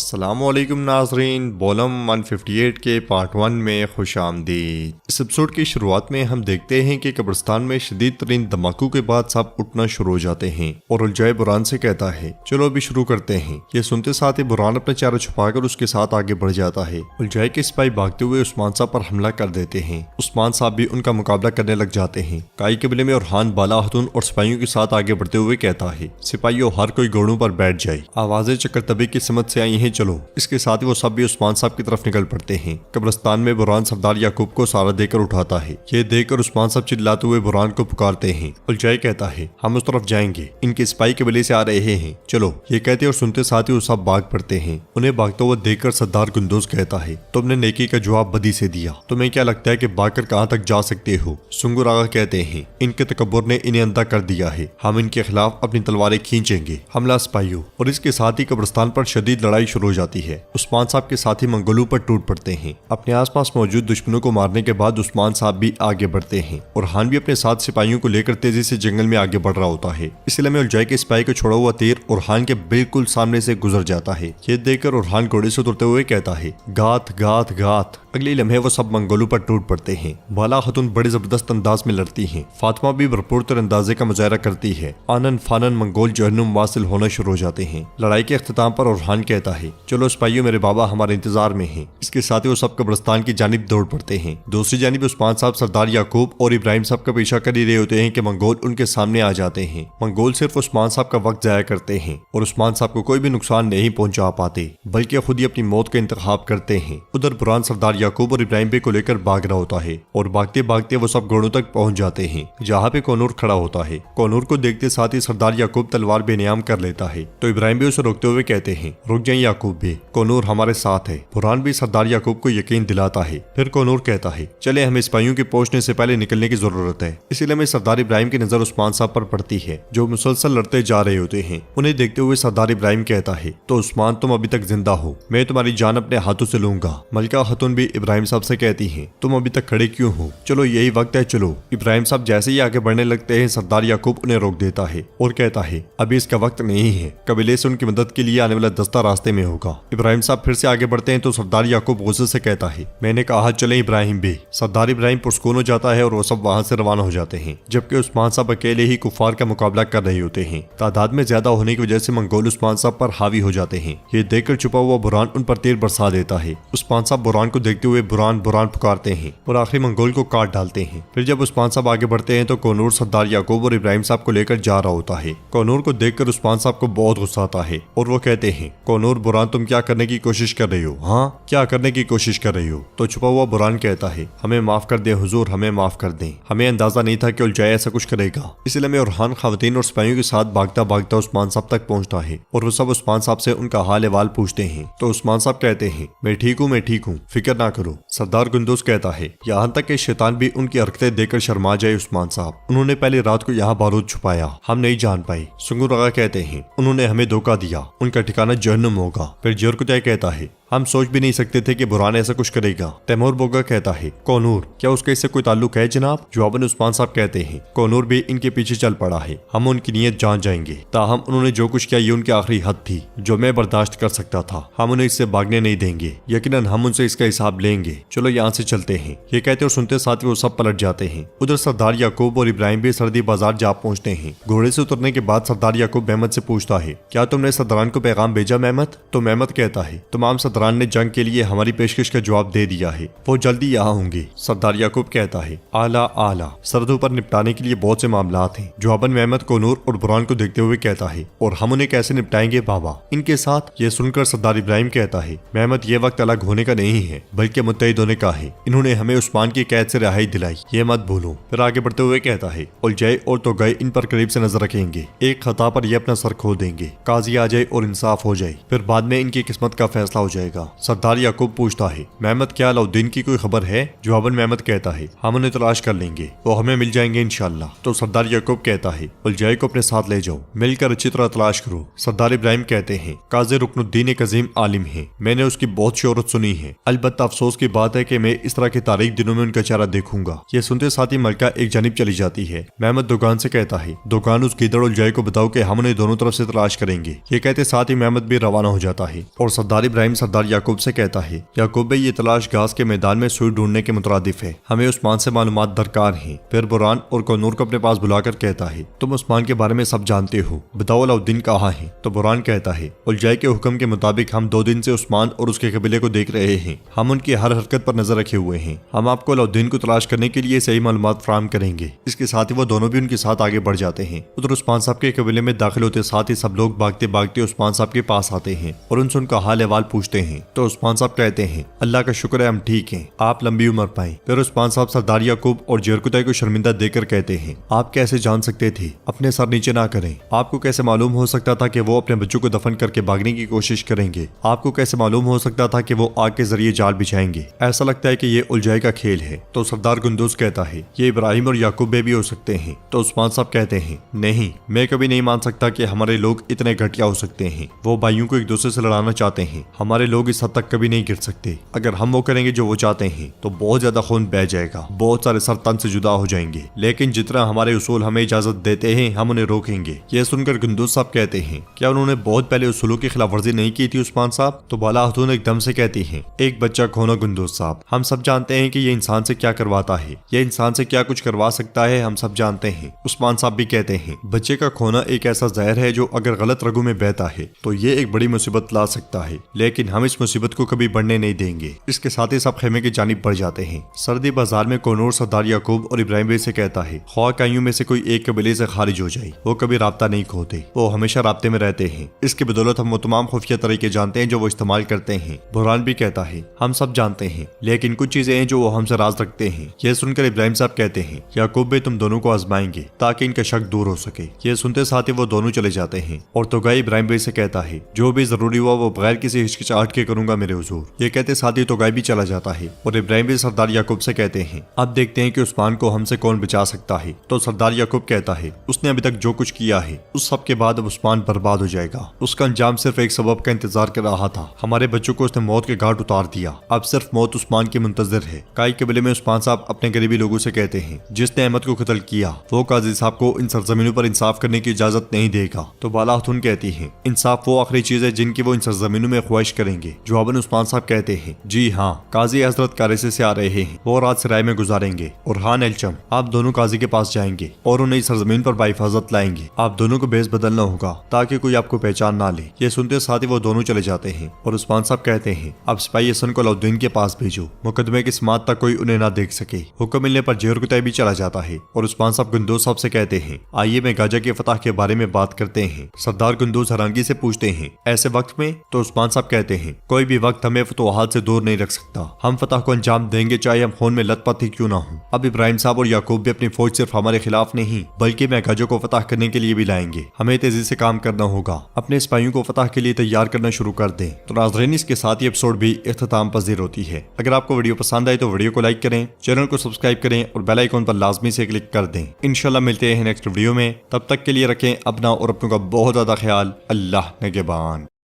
अस्सलामुअलैकुम नाजरीन, बॉलम 158 के पार्ट 1 में खुश आमदीद। इस एपिसोड की शुरुआत में हम देखते हैं कि कब्रिस्तान में शदीद तरीन धमाकों के बाद सब उठना शुरू हो जाते हैं और उलझाए बुरहान से कहता है चलो अभी शुरू करते हैं। ये सुनते साथ ही बुरहान अपना चेहरा छुपाकर उसके साथ आगे बढ़ जाता है। उलझाए के सिपाही भागते हुए उस्मान साहब पर हमला कर देते हैं। उस्मान साहब भी उनका मुकाबला करने लग जाते हैं। काई कबीले में उरहान बाला हतून और सिपाहियों के साथ आगे बढ़ते हुए कहता है सिपाहियों हर कोई घोड़ों पर बैठ जाए। आवाजें चक्कर तबे की समझ से आई हैं, चलो। इसके साथ ही वो सब भी उस्मान साहब की तरफ निकल पड़ते हैं। कब्रिस्तान में बुरहान सरदार याकूब को सहारा देकर उठाता है। ये देखकर उस्मान साहब चिल्लाते हुए बुरहान को पुकारते हैं। उलझाई कहता है हम उस तरफ जाएंगे, इनके सिपाही कबीले से आ रहे हैं, चलो। ये कहते और सुनते साथ ही वो सब भाग पड़ते हैं। उन्हें भागते हुए देखकर सरदार गुंदोज कहता है तुमने नेकी का जवाब बदी से दिया, तुम्हें क्या लगता है कि भागकर कहाँ तक जा सकते हो। सुंगुर आगा कहते हैं इनके तकब्बुर ने इन्हें अंधा कर दिया है, हम इनके खिलाफ अपनी तलवारें खींचेंगे। हमला सिपाहियों। और इसके साथ ही कब्रिस्तान पर शदीद लड़ाई शुरू हो जाती है। उस्मान साहब के साथी मंगोलों पर टूट पड़ते हैं। अपने आसपास मौजूद दुश्मनों को मारने के बाद उस्मान साहब भी आगे बढ़ते हैं और हान भी अपने साथ सिपाहियों को लेकर तेजी से जंगल में आगे बढ़ रहा होता है। इसलिए में उलझाई के सिपाही को छोड़ा हुआ तीर उरहान के बिल्कुल सामने से गुजर जाता है। ये देखकर उरहान घोड़े से उतरते हुए कहता है गात गात गात। अगले लम्हे वो सब मंगोलों पर टूट पड़ते हैं। बाला खतून बड़े जबरदस्त अंदाज में लड़ती हैं। फातिमा भी भरपूर तरअंदाजे का मुजाहरा करती है। आनन फानन मंगोल जहन्नुम वासिल होना शुरू हो जाते हैं। लड़ाई के अख्ताम पर उरहान कहता है चलो सिपाहियों मेरे बाबा हमारे इंतजार में हैं। इसके साथ ही वो सब कब्रिस्तान की जानिब दौड़ पड़ते हैं। दूसरी जानिब उस्मान साहब सरदार याकूब और इब्राहिम साहब का पीछा कर ही रहे होते हैं कि मंगोल उनके सामने आ जाते हैं। मंगोल सिर्फ उस्मान साहब का वक्त जाया करते हैं और उस्मान साहब को कोई भी नुकसान नहीं पहुंचा पाते, बल्कि खुद ही अपनी मौत का इंतखाब करते हैं। उधर बुरहान सरदार याकूब और इब्राहिम को लेकर भाग रहा होता है और भागते भागते वो सब घोड़ों तक पहुंच जाते हैं जहाँ पे कोनूर खड़ा होता है। कोनूर को देखते साथ ही सरदार याकूब तलवार बेनियाम कर लेता है तो इब्राहिम भी उसे रोकते हुए कहते हैं रुक जाइए याकूब भी, कोनूर हमारे साथ है। बुरहान भी सरदार याकूब को यकीन दिलाता है। फिर कोनूर कहता है चले हमें सिपाहियों के पहुंचने से पहले निकलने की जरूरत है। इसीलिए में सरदार इब्राहिम की नजर उस्मान साहब पर पड़ती है जो मुसलसल लड़ते जा रहे होते हैं। उन्हें देखते हुए सरदार इब्राहिम कहता है तो उस्मान तुम अभी तक जिंदा हो, मैं तुम्हारी जान अपने हाथों से लूंगा। मलिका खतून भी इब्राहिम साहब से कहती है तुम अभी तक खड़े क्यों हो, चलो यही वक्त है, चलो। इब्राहिम साहब जैसे ही आगे बढ़ने लगते हैं सरदार याकूब उन्हें रोक देता है और कहता है अभी इसका वक्त नहीं है, कबीले से उनकी मदद के लिए आने वाला दस्ता रास्ते में होगा। इब्राहिम साहब फिर से आगे बढ़ते हैं तो सरदार याकूब गुस्से से कहता है मैंने कहा चले इब्राहिम भी। सरदार इब्राहिम पुरस्कून हो जाता है और वो सब वहाँ से रवाना हो जाते हैं, जबकि उस्मान साहब अकेले ही कुफार का मुकाबला कर रहे होते हैं। तादाद में ज्यादा होने की वजह से मंगोल उस्मान साहब पर हावी हो जाते हैं। ये देखकर छुपा हुआ बुरहान उन पर तीर बरसा देता है। उस्मान साहब बुरहान को देखते हुए बुरहान बुरहान पुकारते हैं और आखिरी मंगोल को काट डालते हैं। फिर जब उस्मान साहब आगे बढ़ते हैं तो कोनूर सरदार याकूब और इब्राहिम साहब को लेकर जा रहा होता है। कोनूर को देखकर उस्मान साहब को बहुत गुस्सा आता है और वो कहते हैं कोनूर बुरहान तुम क्या करने की कोशिश कर रही हो, हाँ क्या करने की कोशिश कर रही हो। तो छुपा हुआ बुरहान कहता है हमें माफ कर दें हुजूर, हमें माफ कर दें, हमें अंदाजा नहीं था कि उलझाए ऐसा कुछ करेगा। इसलिए मैं उरहान खवातीन और सिपाहियों के साथ भागता भागता उस्मान साहब तक पहुंचता है और वो सब उस्मान साहब से उनका हाल अहवाल पूछते हैं। तो उस्मान साहब कहते हैं मैं ठीक हूँ, फिक्र ना करो। सरदार गुंदोज कहता है यहाँ तक कि शैतान भी उनकी हरकतें देखकर शर्मा जाए उस्मान साहब, उन्होंने पहले रात को यहाँ बारूद छुपाया, हम नहीं जान पाए। सुंगुर आगा कहते हैं उन्होंने हमें धोखा दिया, उनका ठिकाना जहन्नुम होगा। फिर जरकुतय कहता है हम सोच भी नहीं सकते थे कि बुरहान ऐसा कुछ करेगा। तैमूर बोगा कहता है कोनूर क्या उसका इससे कोई ताल्लुक है जनाब। जवाबन उस्मान साहब कहते हैं कोनूर भी इनके पीछे चल पड़ा है, हम उनकी नीयत जान जाएंगे। ताहम उन्होंने जो कुछ किया ये उनकी आखिरी हद थी जो मैं बर्दाश्त कर सकता था, हम उन्हें इससे भागने नहीं देंगे, यकीनन हम उनसे इसका हिसाब लेंगे, चलो यहाँ से चलते हैं। ये कहते और सुनते साथ वो सब पलट जाते हैं। उधर सरदार याकूब और इब्राहिम भी सरदी बाजार जा पहुंचते हैं। घोड़े से उतरने के बाद सरदार याकूब मेहमद से पूछता है क्या तुमने सरदारान को पैगाम भेजा मेहमद। तो मेहमद कहता है तमाम सरदारान ने जंग के लिए हमारी पेशकश का जवाब दे दिया है, वो जल्दी यहाँ होंगे। सरदार याकूब कहता है आला आला, सरहदों पर निपटाने के लिए बहुत से मामलात हैं। जवाबन मेहमद कोनूर और बुरहान को देखते हुए कहता है और हम उन्हें कैसे निपटाएंगे बाबा इनके साथ। ये सुनकर सरदार इब्राहिम कहता है मेहमद ये वक्त अलग होने का नहीं है बल्कि मुत्तहिद होने का है, इन्होंने हमें उस्मान की कैद से रिहाई दिलाई, ये मत भूलो। फिर आगे बढ़ते हुए कहता है उलझाए और तो गए इन पर करीब से नजर रखेंगे, एक खता पर ये अपना सर खो देंगे, काजी आ जाए और इंसाफ हो जाए, फिर बाद में इनकी किस्मत का फैसला हो जाएगा। जाएगा। सरदार याकूब पूछता है, मेहमद क्या अलाउद्दीन की कोई खबर है? जवाबन मेहमद कहता है, हम उन्हें तलाश कर लेंगे, वो हमें मिल जाएंगे इंशाल्लाह। तो सरदार याकूब कहता है, उलझाई को अपने साथ ले जाओ, मिलकर अच्छी तरह तलाश करो। सरदार इब्राहिम कहते हैं, काजी रुकनुद्दीन एक अजीम आलिम है, मैंने उसकी बहुत शोहरत सुनी है, अलबत्ता अफसोस की बात है कि मैं इस तरह के तारीख दिनों में उनका चेहरा देखूंगा। ये सुनते साथ ही मलका एक जानिब चली जाती है। मेहमद दुकान से कहता है, दुकान उस गिदड़ उलझाई को बताओ कि हम उन्हें दोनों तरफ से तलाश करेंगे। ये कहते साथ ही मेहमद भी रवाना हो जाता है और सरदार इब्राहिम सरदार याकूब से कहता है, याकूब भाई ये तलाश घास के मैदान में सुई ढूंढने के मुतरादिफ है, हमें उस्मान से मालूमात दरकार है। फिर बुरहान और कौनूर को अपने पास बुलाकर कहता है, तुम उस्मान के बारे में सब जानते हो, बताओ अलाउद्दीन कहाँ है? तो बुरहान कहता है, उलझाई के हुक्म के मुताबिक हम 2 दिन से उस्मान और उसके कबीले को देख रहे हैं, हम उनकी हर हरकत पर नजर रखे हुए हैं, हम आपको अलाउद्दीन को तलाश करने के लिए सही मालूमात फराहम करेंगे। इसके साथ ही वो दोनों भी उनके साथ आगे बढ़ जाते हैं। उधर उस्मान साहब के कबीले में दाखिल होते साथ ही सब लोग भागते भागते उस्मान साहब के पास आते हैं और उनसे उनका हाल अहवाल पूछते हैं। तो उस्मान साहब कहते हैं, अल्लाह का शुक्र है हम ठीक हैं, आप लंबी उम्र पाएं। फिर उस्मान साहब सरदार याकूब और जरकुताई को शर्मिंदा देकर कहते हैं, आप कैसे जान सकते थे? अपने सर नीचे ना करें। आपको कैसे मालूम हो सकता था कि वो अपने बच्चों को दफन करके भागने की कोशिश करेंगे? आपको कैसे मालूम हो सकता था कि वो आग के जरिए जाल बिछाएंगे? ऐसा लगता है कि ये उलझाई का खेल है। तो सरदार गुंदूज कहता है, ये इब्राहिम और याकूब भी हो सकते हैं। तो उस्मान साहब कहते हैं, नहीं, मैं कभी नहीं मान सकता कि हमारे लोग इतने घटिया हो सकते हैं। वो भाइयों को एक दूसरे से लड़ाना चाहते हैं, हमारे लोग इस हद तक कभी नहीं गिर सकते। अगर हम वो करेंगे जो वो चाहते हैं तो बहुत ज्यादा खून बह जाएगा, बहुत सारे सर तन से जुदा हो जाएंगे, लेकिन जितना हमारे उसूल हमें इजाजत देते हैं हम उन्हें रोकेंगे। यह सुनकर गुंदूज साहब कहते हैं, क्या उन्होंने बहुत पहले उसूलों की खिलाफ वर्जी नहीं की थी उस्मान साहब? तो बाला खातून एकदम से कहती है, एक बच्चा खोना गुंदूज साहब, हम सब जानते हैं कि ये इंसान से क्या करवाता है, ये इंसान से क्या कुछ करवा सकता है, हम सब जानते हैं। उस्मान साहब भी कहते हैं, बच्चे का खोना एक ऐसा जहर है जो अगर गलत रगों में बहता है तो ये एक बड़ी मुसीबत ला सकता है, लेकिन हम इस मुसीबत को कभी बढ़ने नहीं देंगे। इसके साथ ही सब खेमे की जानिब बढ़ जाते हैं। सर्दी बाजार में कौनूर सरदार याकूब और इब्राहिम भाई से कहता है, ख्वाह काइयों में से कोई एक कबीले से खारिज हो जाए, वो कभी राब्ता नहीं खोते, वो हमेशा राब्ते में रहते हैं। इसकी बदौलत हम वो तमाम खुफिया तरीके जानते हैं जो वो इस्तेमाल करते हैं। बुरहान भी कहता है, हम सब जानते हैं, लेकिन कुछ चीजें हैं जो वो हमसे राज रखते हैं। यह सुनकर इब्राहिम साहब कहते हैं, याकूब भाई तुम दोनों को आजमाएंगे ताकि इनका शक दूर हो सके। यह सुनते साथ ही वो दोनों चले जाते हैं और तोगाई इब्राहिम भाई से कहता है, जो भी जरूरी हुआ वो बगैर किसी हिचकिचाहट के करूंगा मेरे हुजूर। ये कहते साथ ही तोगाई भी चला जाता है और इब्राहिम भाई सरदार याकूब से कहते हैं, अब देखते हैं कि उस्मान को हमसे कौन बचा सकता है। तो सरदार याकूब कहता है, उसने अभी तक जो कुछ किया है उस सब के बाद अब उस्मान बर्बाद हो जाएगा। उसका अंजाम सिर्फ एक सबब का इंतजार कर रहा था, हमारे बच्चों को उसने मौत के घाट उतार दिया, अब सिर्फ मौत उस्मान की मुंतजर है। काई कबीले में उस्मान साहब अपने गरीबी लोगों से कहते हैं, जिसने अहमद को कत्ल किया वो काजी साहब को इन सरजमीनों पर इंसाफ करने की इजाजत नहीं देगा। तो बाला खातून कहती है, इंसाफ वो आखिरी चीज है जिनकी वो इन सरजमीनों में ख्वाहिश करेंगे। जवाबन उस्मान साहब कहते हैं, जी हाँ, काजी हजरत कारेसे से आ रहे हैं, वो रात सराय में गुजारेंगे और हान एलचम आप दोनों काजी के पास जाएंगे और उन्हें सरजमीन पर बाहिफाजत लाएंगे। आप दोनों को बेस बदलना होगा ताकि कोई आपको पहचान ना ले। ये सुनते साथ ही वो दोनों चले जाते हैं और उस्मान साहब कहते हैं, अब सिपाही हसन को अलाउद्दीन के पास भेजो, मुकदमे की समात तक कोई उन्हें ना देख सके। हुक्म मिलने पर जरकुताई भी चला जाता है और उस्मान साहब गुंदूज साहब से कहते हैं, आइए मैं गाजा के फतह के बारे में बात करते हैं। सरदार गुंदूज हैरानगी से पूछते हैं, ऐसे वक्त में? तो उस्मान साहब कहते हैं, कोई भी वक्त हमें फतवाहात से दूर नहीं रख सकता, हम फतह को अंजाम देंगे चाहे हम खून में लथपथ ही क्यों ना हो। अब इब्राहिम साहब और याकूब भी अपनी फौज सिर्फ हमारे खिलाफ नहीं बल्कि मैगाजो को फतह करने के लिए भी लाएंगे। हमें तेजी से काम करना होगा, अपने सिपाहियों को फतह के लिए तैयार करना शुरू कर दें। तो नाज़रीन, इसके साथ ही एपिसोड भी इख्तिताम पजीर होती है। अगर आपको वीडियो पसंद आए तो वीडियो को लाइक करें, चैनल को सब्सक्राइब करें और बेल आइकॉन पर लाजमी से क्लिक कर दें। इंशाल्लाह मिलते हैं नेक्स्ट वीडियो में, तब तक के लिए रखें अपना और अपनों का बहुत ज्यादा ख्याल। अल्लाह निगहबान।